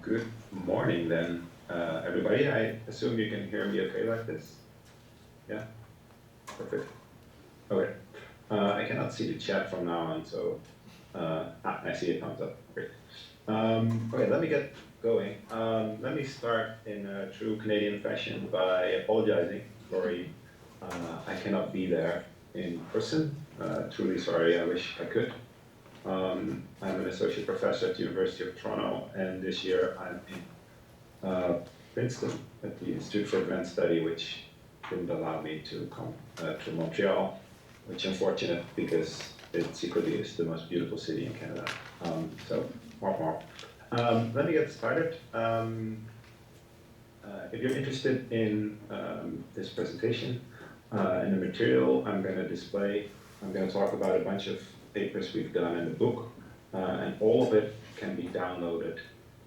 Good morning then, everybody. I assume you can hear me okay like this? Yeah? Perfect. Okay. I cannot see the chat from now on, so I see a thumbs up. Great. Okay, let me get going. Let me start in a true Canadian fashion by apologizing. Sorry, I cannot be there in person. Truly sorry, I wish I could. I'm an associate professor at the University of Toronto, and this year I'm in Princeton at the Institute for Advanced Study, which didn't allow me to come to Montreal, which is unfortunate because it secretly is the most beautiful city in Canada. Let me get started. If you're interested in this presentation and the material I'm going to display, I'm going to talk about a bunch of papers we've done in the book, and all of it can be downloaded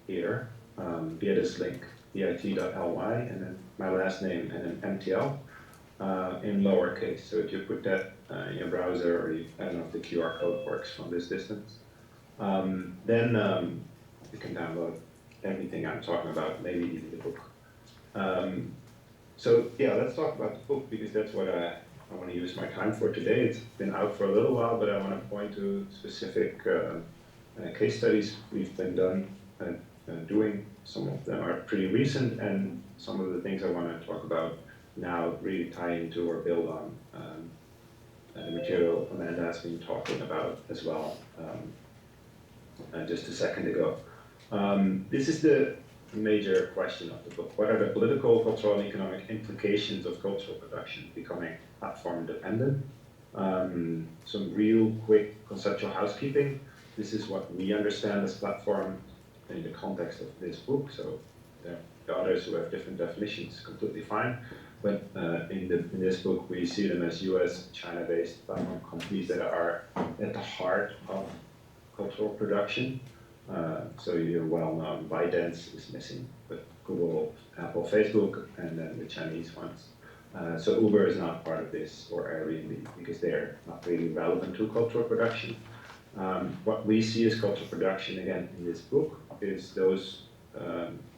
here via this link, bit.ly, and then my last name, and then MTL in lowercase. So if you put that in your browser, or I don't know if the QR code works from this distance, then you can download everything I'm talking about, maybe even the book. So yeah, let's talk about the book, because that's what I want to use my time for today. It's been out for a little while, but I want to point to specific case studies we've been doing. Some of them are pretty recent, and some of the things I want to talk about now really tie into or build on the material Amanda has been talking about as well just a second ago. This is the major question of the book. What are the political, cultural, and economic implications of cultural production becoming platform dependent? Some real quick conceptual housekeeping. This is what we understand as platform in the context of this book. So the others who have different definitions, completely fine. But in this book, we see them as US, China-based platform companies that are at the heart of cultural production. So you're well known, ByteDance is missing, but Google, Apple, Facebook, and then the Chinese ones. So Uber is not part of this, or Airbnb, because they're not really relevant to cultural production. What we see as cultural production, again, in this book, is those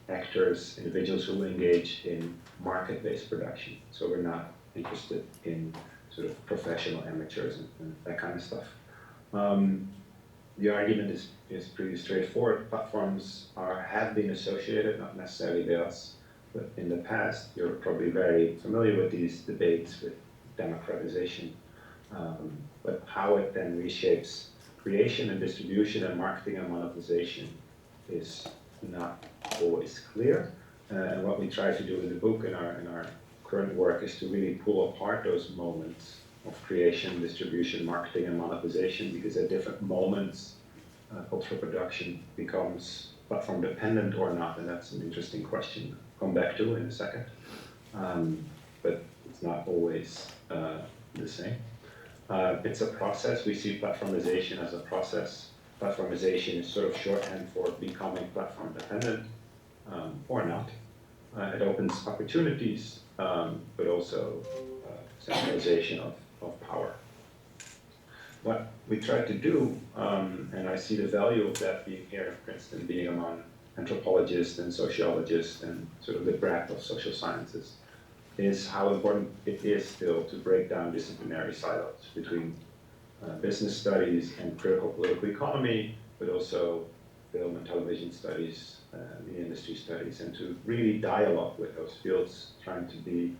actors, individuals who engage in market-based production. So we're not interested in sort of professional amateurs and that kind of stuff. The argument is pretty straightforward. Platforms have been associated, not necessarily with us, but in the past, you're probably very familiar with these debates with democratization, but how it then reshapes creation and distribution and marketing and monetization is not always clear. And what we try to do in the book, in our current work, is to really pull apart those moments of creation, distribution, marketing, and monetization, because at different moments, cultural production becomes platform dependent or not, and that's an interesting question to come back to in a second. But it's not always the same. It's a process. We see platformization as a process. Platformization is sort of shorthand for becoming platform dependent or not. It opens opportunities, but also centralization of power. What we try to do, and I see the value of that being here in Princeton, being among anthropologists and sociologists and sort of the breadth of social sciences, is how important it is still to break down disciplinary silos between business studies and critical political economy, but also film and television studies, the industry studies, and to really dialogue with those fields, trying to be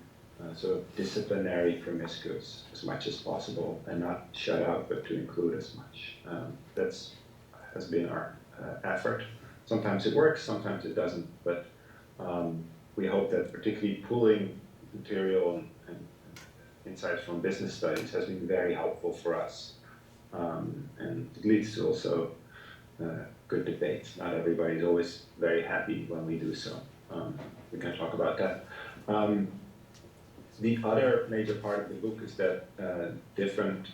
sort of disciplinary promiscuous as much as possible, and not shut out, but to include as much. That's has been our effort. Sometimes it works, sometimes it doesn't, but we hope that particularly pooling material and insights from business studies has been very helpful for us, and it leads to also good debates. Not everybody is always very happy when we do so. We can talk about that. The other major part of the book is that different.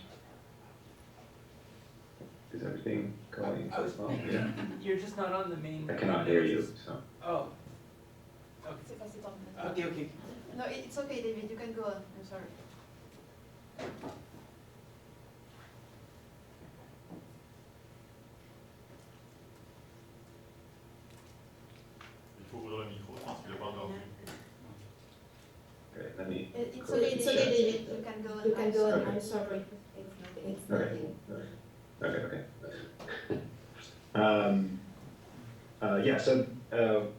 Is everything going as well? Yeah. You're just not on the main. I cannot hear you. So. Oh. Okay. Okay. No, it's okay, David. You can go on. I'm sorry. let me. It's okay, David. You can go on. You can go on. Okay. I'm sorry. It's nothing. Okay. Yeah, so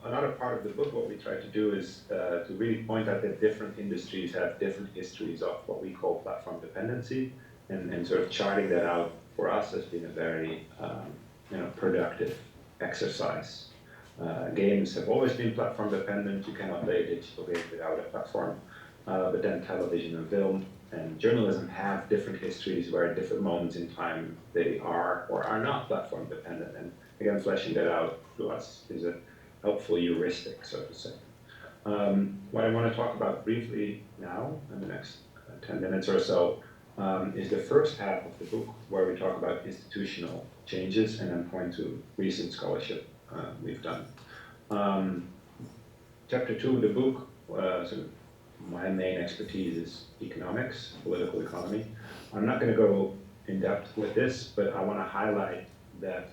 another part of the book, what we try to do is to really point out that different industries have different histories of what we call platform dependency, and sort of charting that out for us has been a very productive exercise. Games have always been platform dependent. You cannot play a digital game without a platform. But then television and film and journalism have different histories where at different moments in time they are or are not platform dependent. And again, fleshing that out to us is a helpful heuristic, so to say. What I want to talk about briefly now, in the next 10 minutes or so, is the first half of the book where we talk about institutional changes and then point to recent scholarship we've done. Chapter 2 of the book, sort of my main expertise is economics, political economy. I'm not going to go in depth with this, but I want to highlight that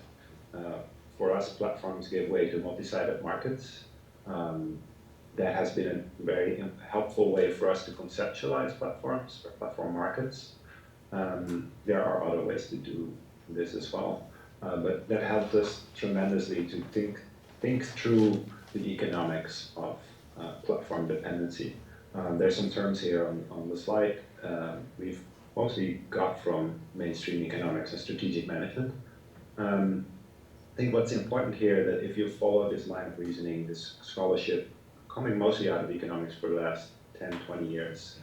for us, platforms give way to multi-sided markets. That has been a very helpful way for us to conceptualize platforms or platform markets. There are other ways to do this as well, but that helped us tremendously to think through the economics of platform dependency. There's some terms here on the slide we've mostly got from mainstream economics and strategic management. I think what's important here that if you follow this line of reasoning, this scholarship coming mostly out of economics for the last 10, 20 years,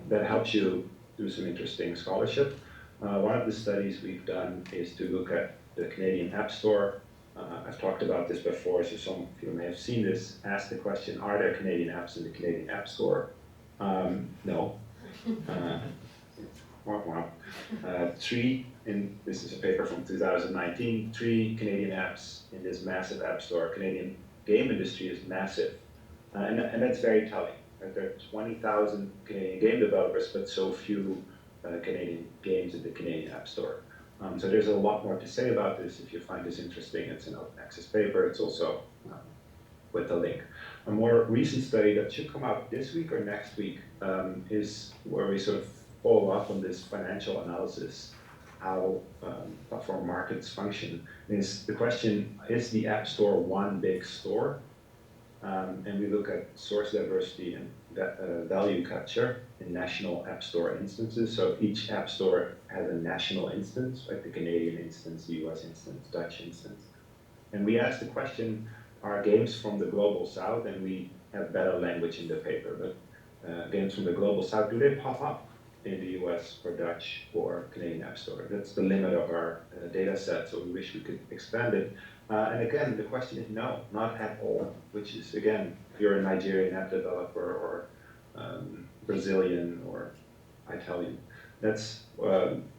that helps you do some interesting scholarship. One of the studies we've done is to look at the Canadian App Store. I've talked about this before, so some of you may have seen this. Ask the question, are there Canadian apps in the Canadian App Store? No. This is a paper from 2019, 3 Canadian apps in this massive app store. Canadian game industry is massive, and that's very telling. Right? There are 20,000 Canadian game developers, but so few Canadian games in the Canadian App Store. So there's a lot more to say about this. If you find this interesting, it's an open access paper. It's also with the link. A more recent study that should come out this week or next week is where we sort of follow up on this financial analysis, how platform markets function. Is the question, is the App Store one big store? And we look at source diversity and value capture in national App Store instances. So each App Store has a national instance, like the Canadian instance, the US instance, Dutch instance. And we ask the question, are games from the global south, and we have better language in the paper, but games from the global south, do they pop up in the US or Dutch or Canadian App Store? That's the limit of our data set, so we wish we could expand it. And again, the question is no, not at all, which is, again, if you're a Nigerian app developer or Brazilian or Italian, that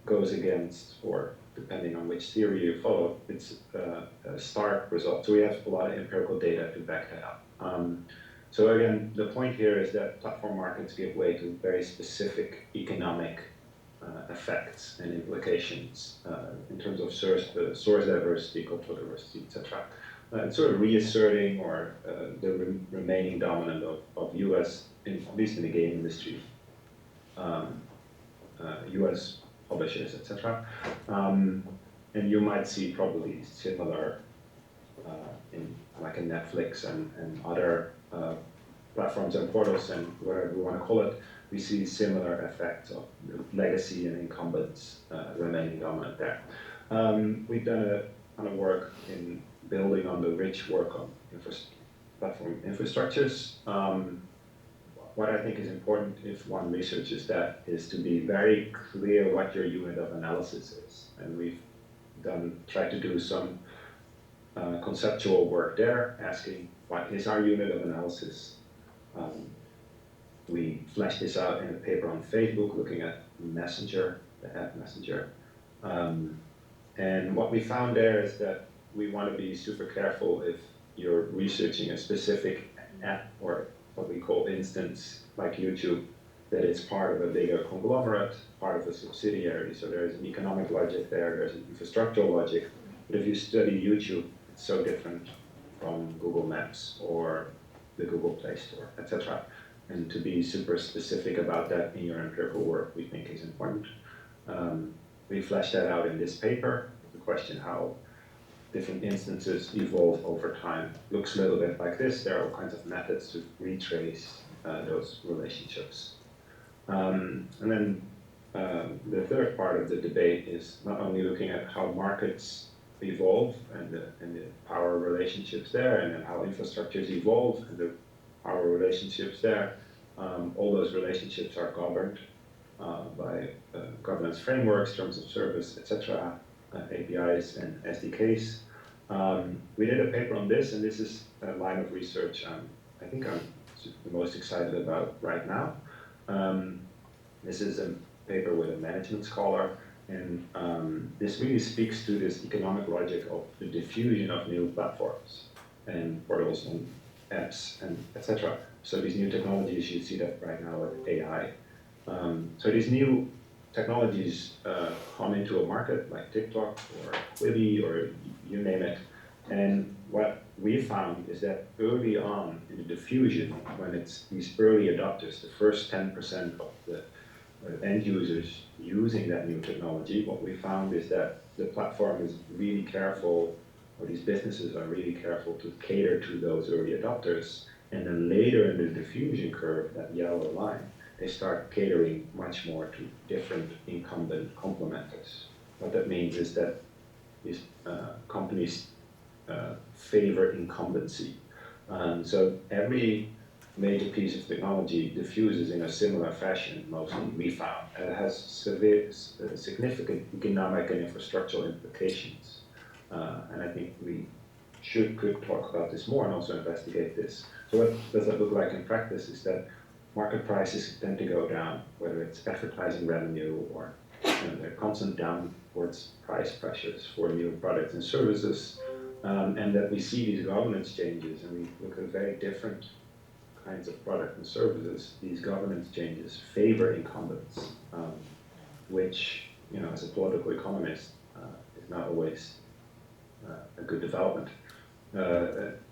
goes against, or depending on which theory you follow, it's a stark result. So we have a lot of empirical data to back that up. So again, the point here is that platform markets give way to very specific economic effects and implications in terms of source diversity, cultural diversity, etc. It's sort of reasserting or the remaining dominant of US, at least in the game industry, US publishers, etc. And you might see probably similar in like in Netflix and other platforms and portals and whatever we want to call it. We see similar effects of legacy and incumbents remaining dominant there. We've done a ton of work in building on the rich work on platform infrastructures. What I think is important if one researches that is to be very clear what your unit of analysis is. And we've tried to do some conceptual work there, asking what is our unit of analysis. We fleshed this out in a paper on Facebook, looking at Messenger, the app Messenger. And what we found there is that we want to be super careful if you're researching a specific app or what we call instance, like YouTube, that it's part of a bigger conglomerate, part of a subsidiary. So there's an economic logic there, there's an infrastructural logic. But if you study YouTube, it's so different from Google Maps or the Google Play Store, etc. and to be super specific about that in your empirical work, we think is important. We flesh that out in this paper. The question how different instances evolve over time looks a little bit like this. There are all kinds of methods to retrace those relationships. And then the third part of the debate is not only looking at how markets evolve and the power relationships there, and then how infrastructures evolve and the power relationships there. All those relationships are governed by governance frameworks, terms of service, etc., APIs and SDKs. We did a paper on this, and this is a line of research I think I'm the most excited about right now. This is a paper with a management scholar, and this really speaks to this economic logic of the diffusion of new platforms and portals and apps and etc. So these new technologies, you see that right now with AI. So these new technologies come into a market like TikTok or Quibi or you name it. And what we found is that early on in the diffusion, when it's these early adopters, the first 10% of the end users using that new technology, what we found is that the platform is really careful, or these businesses are really careful to cater to those early adopters. And then later in the diffusion curve, that yellow line, they start catering much more to different incumbent complementers. What that means is that these companies favor incumbency. So every major piece of technology diffuses in a similar fashion, mostly we found, and it has significant economic and infrastructural implications. And I think we could talk about this more and also investigate this. So what does that look like in practice is that market prices tend to go down, whether it's advertising revenue or there are constant downwards price pressures for new products and services, and that we see these governance changes, and we look at very different kinds of products and services. These governance changes favor incumbents, which, as a political economist, is not always a good development.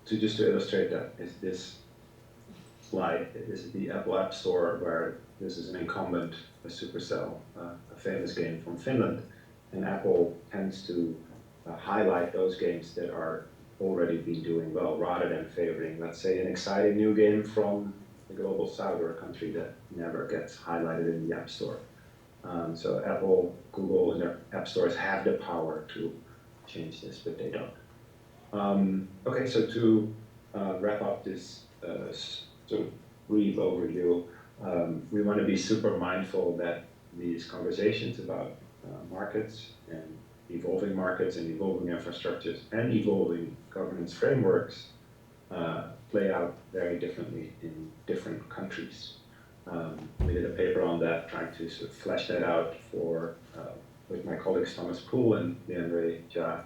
Just to illustrate that is this slide. This is the Apple App Store, where this is an incumbent, a Supercell, a famous game from Finland, and Apple tends to highlight those games that are already been doing well, rather than favoring, let's say, an exciting new game from the global south or a country that never gets highlighted in the App Store. So Apple, Google, and their App Stores have the power to change this, but they don't. Okay, so to wrap up this sort of brief overview, we want to be super mindful that these conversations about markets and evolving markets and evolving infrastructures and evolving governance frameworks play out very differently in different countries. We did a paper on that, trying to sort of flesh that out with my colleagues Thomas Poole and Leandre Jia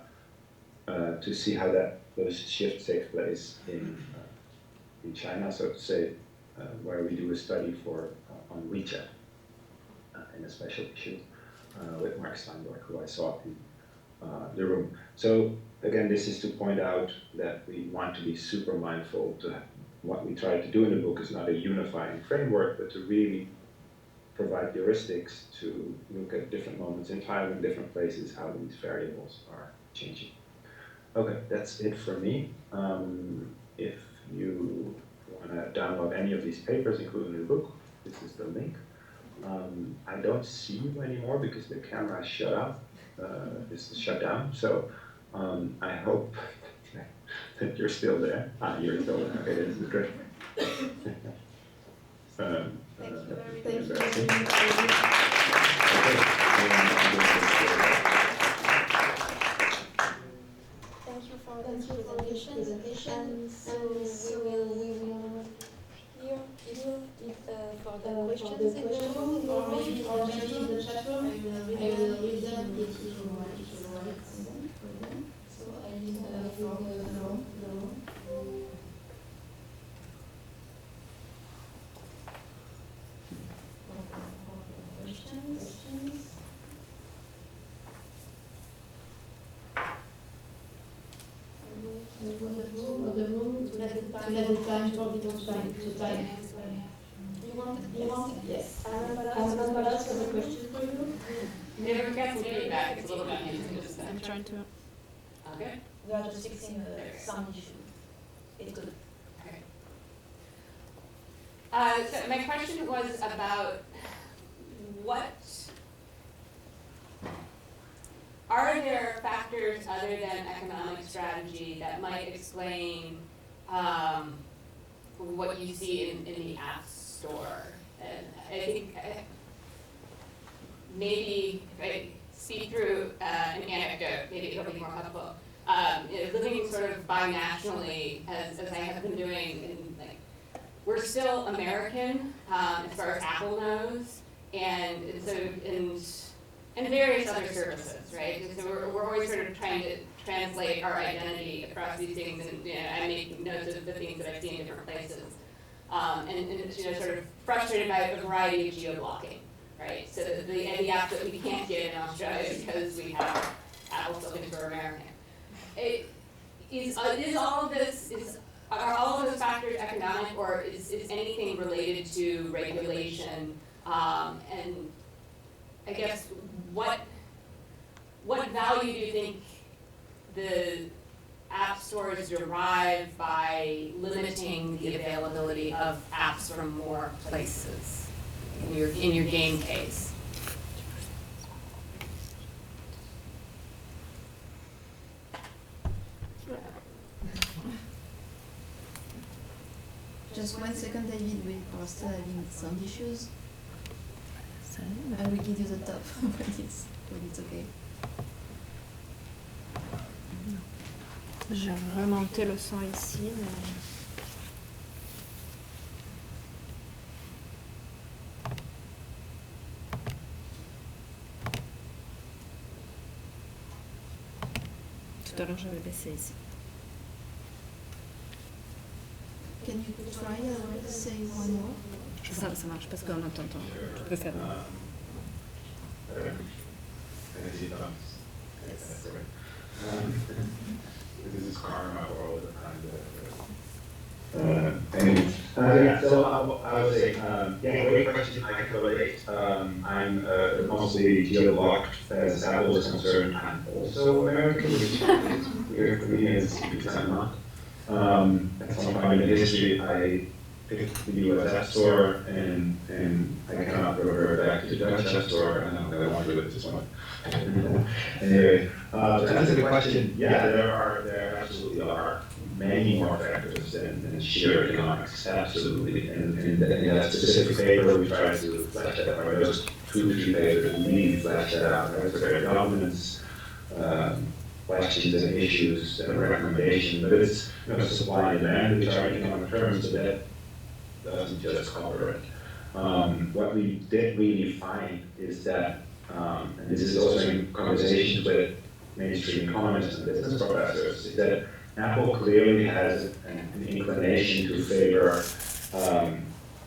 to see how those shifts take place in China, so to say, where we do a study on WeChat in a special issue with Mark Steinberg, who I saw in the room. So again, this is to point out that we want to be super mindful to what we try to do in the book is not a unifying framework, but to really provide heuristics to look at different moments in time and different places, how these variables are changing. Okay, that's it for me. If you want to download any of these papers, including the book, this is the link. I don't see you anymore because the camera is shut off. This is shut down, so I hope that you're still there. You're still there. Okay, this is great. Thank you very much. Thank you for this presentation. So we will hear if for the questions in the room, or maybe in the chat room. I will read them if you write them. So I leave the floor. Questions? The room to let the time for people to type. Yes. That's a question for you. Never get some feedback, it's a little confusing, just I'm trying to. okay. We are just fixing some issue. It's good. Okay. So my question was about what are there factors other than economic strategy that might explain what you see in the App Store? And I think maybe if I speak through an anecdote, maybe it'll be more helpful. Living sort of binationally, as I have been doing, and like we're still American as far as Apple knows, and so and various other services, right? So we're always sort of trying to translate our identity across these things, and I make notes of the things that I've seen in different places, and sort of frustrated by a variety of geo-blocking, right? So the app that we can't get in Australia because we have Apple still thinks we're American. Is all of this are all of those factors economic, or is anything related to regulation? And I guess what value do you think the app stores derive by limiting the availability of apps from more places in your game case? Just 1 second, David. We are still having some issues. I will give you the top when it's okay. Je vais remonter le son ici, mais... Tout à l'heure, j'avais baissé ici. Can you try to say one more? Ça marche parce qu'on entend. Tu peux faire. This is karma all the time. So I would say, great question. I can relate. I'm mostly geo-blocked as Apple is concerned. I'm also American, which is weird for me because I'm not. At some point in history, I picked the US App Store, and I cannot revert back to the Dutch App Store, and I won't do it this one. Anyway, to answer the question, yeah, there absolutely are many more factors than sheer economics, absolutely. And in that specific paper, we tried to flesh that out. Those 2-3 papers really flesh that out. Right? So there are governance questions and issues and recommendations, but it's supply and demand, which are economic terms, so that doesn't just cover it. What we did really find is that, and this is also in conversations with mainstream economists and business professors, is that Apple clearly has an inclination to favor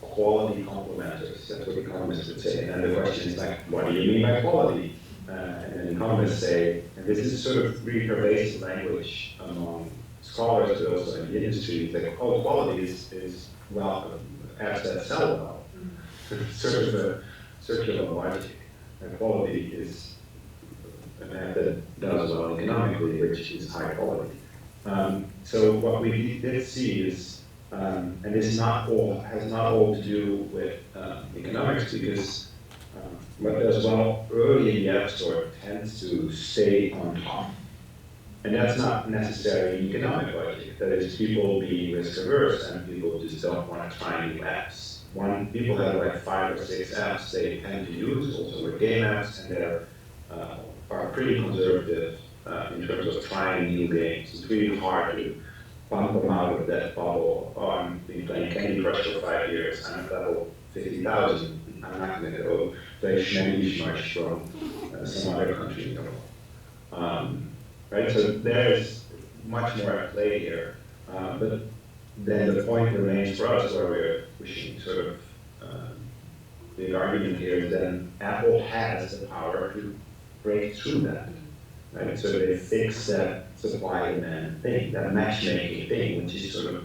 quality complementers. That's what economists would say. And the question is like, what do you mean by quality? And then economists say, and this is sort of really pervasive language among scholars, but also in the industry, that quality is well, apps that sell well. Sort of a circular logic. And quality is an app that does well economically, which is high quality. So what we did see is, and this has not all to do with economics, because what does well early in the App Store tends to stay on top. And that's not necessarily economic logic. That is, people being risk averse and people just don't want to try new apps. People have like 5 or 6 apps they tend to use, also with game apps, and they're are pretty conservative in terms of trying new games. It's really hard to bump them out of that bubble. Oh, I've been playing Candy Crush for 5 years, I'm at level 50,000. I'm not going to go play Schmendish from some other country in the world. Right? So there's much more at play here. But then the point remains for us, where we're pushing sort of the argument here is that Apple has the power to break through that. Right? So they fix that supply and demand thing, that matchmaking thing, which is sort of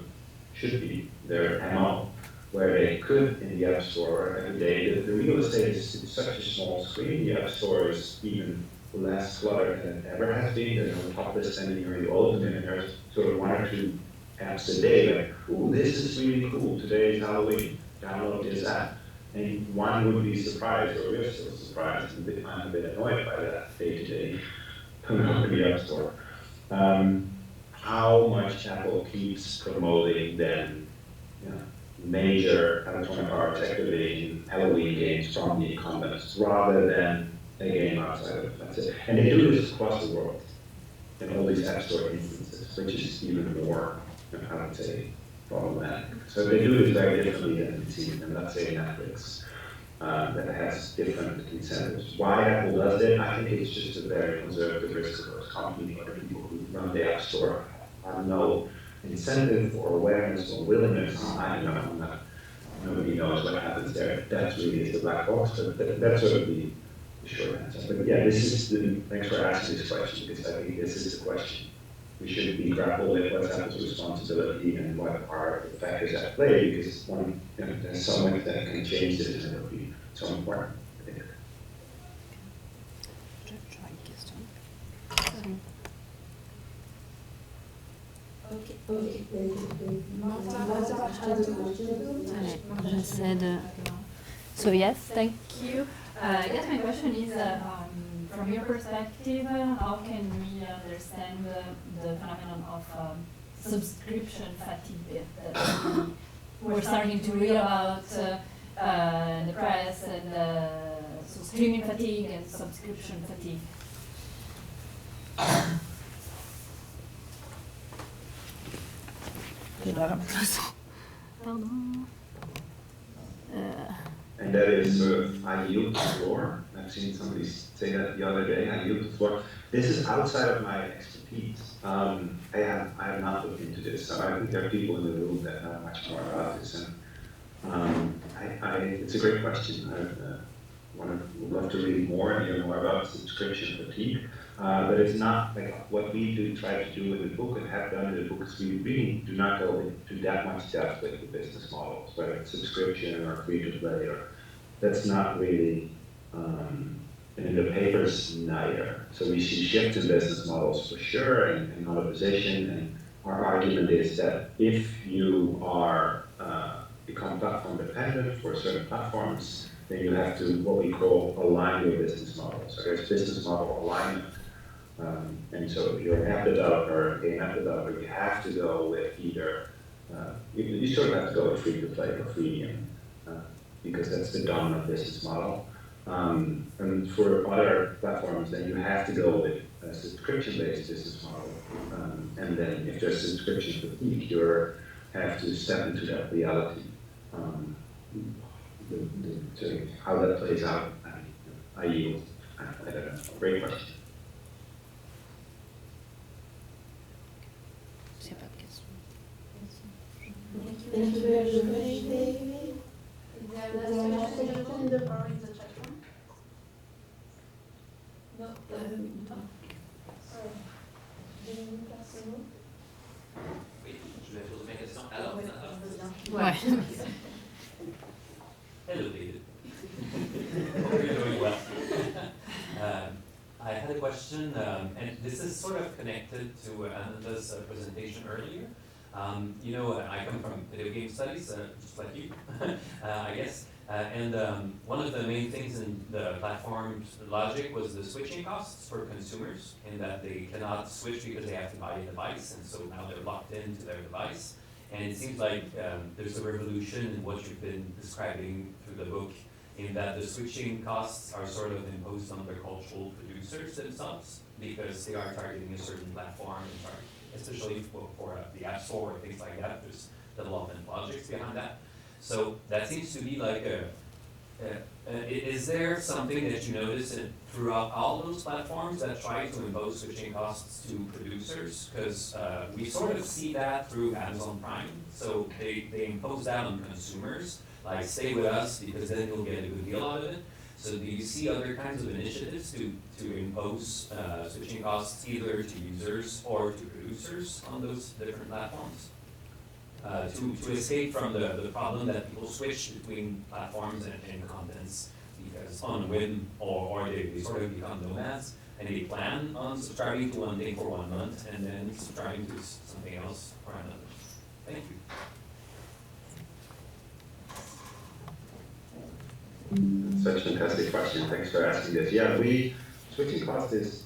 should be their MO. where they could in the App Store every day. The real estate is such a small screen. The App Store is even less cluttered than it ever has been. There's no top list anymore. You open it and there's sort of 1 or 2 apps a day, like, ooh, this is really cool. Today is Halloween. Download this app. And one would be surprised, or we're still surprised, and I'm a bit annoyed by that day-to-day in the App Store. How much Apple keeps promoting then, major electronic arts activation, Halloween games from the incumbents, rather than a game outside of it. That's it. And they do this across the world in all these App Store instances, which is even more, I would say, problematic. So they do it very differently than let's say Netflix, that has different incentives. Why Apple does it, I think it's just a very conservative, risk-averse company. Other people who run the App Store have no incentive or awareness or willingness. I don't know. Nobody knows what happens there. That's really the black box, but that's sort of the short answer. But yeah, thanks for asking this question, because I think this is the question. We should be grappled with what's Apple's responsibility and what are the factors at play, because there's so much that can change this, and it'll be so important, I think. J'essaie de... So yes, thank you. I guess my question is, from your perspective, how can we understand the phenomenon of subscription fatigue that we're starting to read about in the press, and so streaming fatigue and subscription fatigue? Pardon. And that is sort of, I yield the floor. I've seen somebody say that the other day, I yield the floor. This is outside of my expertise. I have not looked into this, so I think there are people in the room that know much more about this. And it's a great question. I would love to read more and hear more about subscription fatigue. But it's not like what we do try to do in the book and have done in the book, is we really do not go into that much depth with the business models, whether it's subscription or free to play, or that's not really in the papers neither. So we see shifts in business models for sure, and monetization, and our argument is that if you are become platform dependent for certain platforms, then you have to, what we call, align your business model. So there's business model alignment. And so if you're an app developer, a game app developer, you have to go with either, you sort of have to go with free to play or freemium, because that's the dominant business model. And for other platforms, then you have to go with a subscription-based business model. And then if there's subscription fatigue, you have to step into that reality. How that plays out, I yield. I don't know. Great question. Thank you very much, David. Is there last question in the chat room? No. Sorry. Oui, je vais poser ma question. Alors, Ouais. hello, David. Hope you're doing well. I had a question, and this is sort of connected to Ananda's presentation earlier. I come from video game studies, just like you, I guess. And one of the main things in the platform's logic was the switching costs for consumers, in that they cannot switch because they have to buy a device, and so now they're locked into their device. And it seems like there's a revolution in what you've been describing through the book, in that the switching costs are sort of imposed on the cultural producers themselves, because they are targeting a certain platform, especially for the App Store and things like that. There's development logics behind that. So that seems to be like is there something that you notice throughout all those platforms that try to impose switching costs to producers? Because we sort of see that through Amazon Prime. So they impose that on consumers, like stay with us because then you'll get a good deal out of it. So do you see other kinds of initiatives to impose switching costs either to users or to producers on those different platforms? to escape from the problem that people switch between platforms and contents because on whim or they sort of become nomads and they plan on subscribing to one thing for 1 month and then subscribing to something else for another. Thank you. Such a fantastic question. Thanks for asking this. Yeah, switching cost is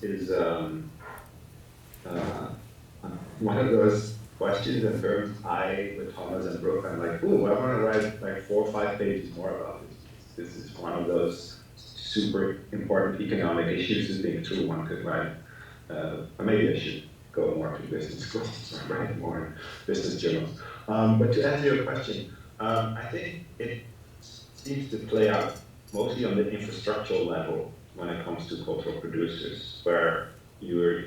one of those questions and terms with Thomas and Brooke, I'm like, ooh, I want to write like 4 or 5 pages more about this. This is one of those super important economic issues to think through. One could write, or maybe I should go more to business schools, write more in business journals. But to answer your question, I think it seems to play out mostly on the infrastructural level when it comes to cultural producers, where you're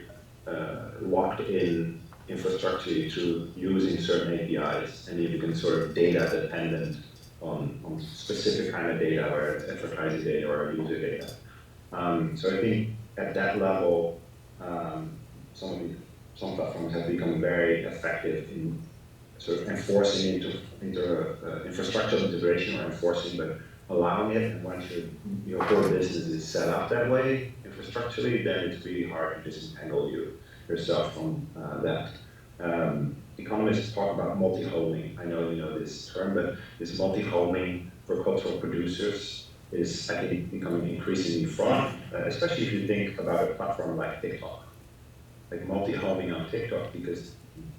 locked in infrastructurally through using certain APIs, and you can sort of data dependent on specific kind of data, or it's advertising data or user data. So I think at that level, some platforms have become very effective in sort of enforcing infrastructural integration, or enforcing, but allowing it. And once your whole business is set up that way infrastructurally, then it's really hard to disentangle yourself from that. Economists talk about multi-homing. I know you know this term, but this multi-homing for cultural producers is, I think, becoming increasingly fraught, especially if you think about a platform like TikTok. Like multi-homing on TikTok, because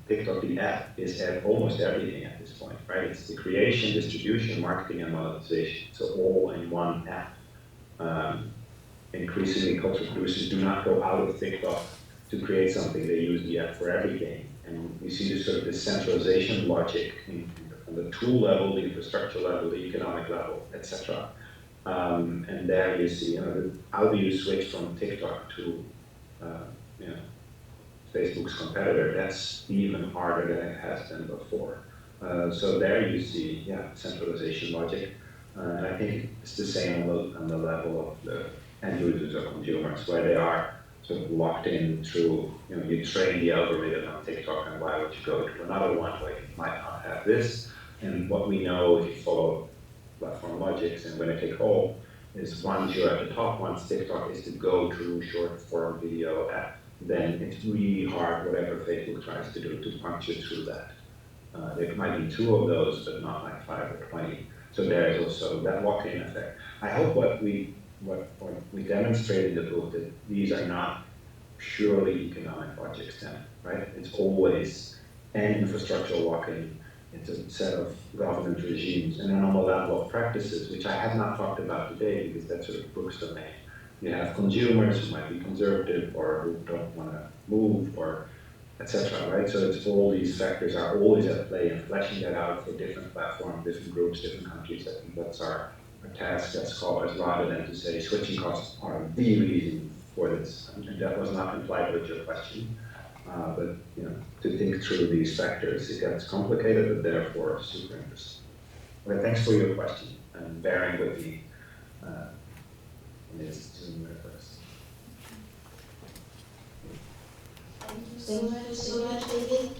TikTok, the app, is at almost everything at this point, right? It's the creation, distribution, marketing, and monetization. So all in one app. Increasingly, cultural producers do not go out of TikTok to create something. They use the app for everything. And you see this sort of this centralization logic on the tool level, the infrastructure level, the economic level, etc. And there you see, how do you switch from TikTok to, Facebook's competitor? That's even harder than it has been before. So there you see, centralization logic. And I think it's the same on the level of the end users or consumers, where they are sort of locked in through, you train the algorithm on TikTok, and why would you go to another one where you might not have this? And what we know, if you follow platform logics and winner take all, is once you're at the top, once TikTok is to go to short form video app, then it's really hard, whatever Facebook tries to do, to punch you through that. There might be 2 of those, but not like 5 or 20. So there is also that lock-in effect. I hope what we demonstrate in the book, that these are not purely economic logics then, right? It's always an infrastructural lock-in. It's a set of government regimes, and then on the level of practices, which I have not talked about today because that's sort of Brooke's domain. You have consumers who might be conservative or who don't want to move, or etc. Right? So it's all these factors are always at play, and fleshing that out for different platforms, different groups, different countries. I think that's our task as scholars, rather than to say switching costs are the reason for this. And that was not implied with your question, but to think through these factors, it gets complicated, but therefore super interesting. Okay, thanks for your question and bearing with me. Thank you so much, David.